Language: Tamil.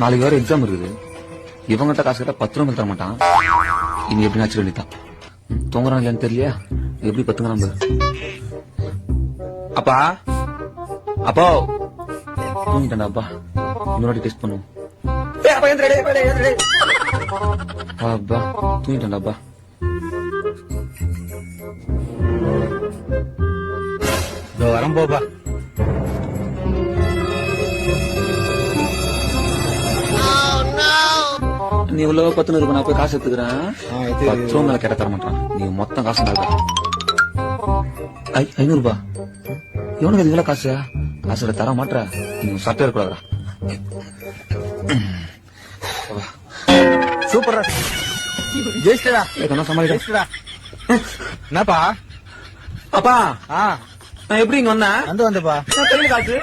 நாளைக்கு வேற எக்ஸாம் இருக்குது. இவங்கிட்ட காசு கேட்டா 10 ரூபாய் தர மாட்டான். இனி எப்படி ஆச்சு வேண்டித்தான். தூங்குறான் இல்லையான்னு தெரியலையா? எப்படி பத்துங்கிறான் பாரு. அப்பா அப்போ தூங்கிட்டேன்டா அப்பா. இன்னொரு டெஸ்ட் பண்ணுவோம். அப்பா தூங்கிட்டேன்டா அப்பா. வரம் போப்பா. நீ இவ்வளவு 10 ரூபாய் நான் போய் காசு எடுத்துக்கிறேன். 10 ரூபாய் மேல கேட்ட தர மாட்டான். நீ மொத்தம் காசு தான் 500 ரூபாய். இவனுக்கு இவ்வளவு காசு காசு தர மாட்டா. நீ சட்டை இருக்கக்கூடாதா? சூப்பரா ஜெயிச்சிட்டா. சமாளிடா. என்னப்பா? அப்பா நான் எப்படி இங்க வந்தேன்? வந்தப்பா. கையில காசு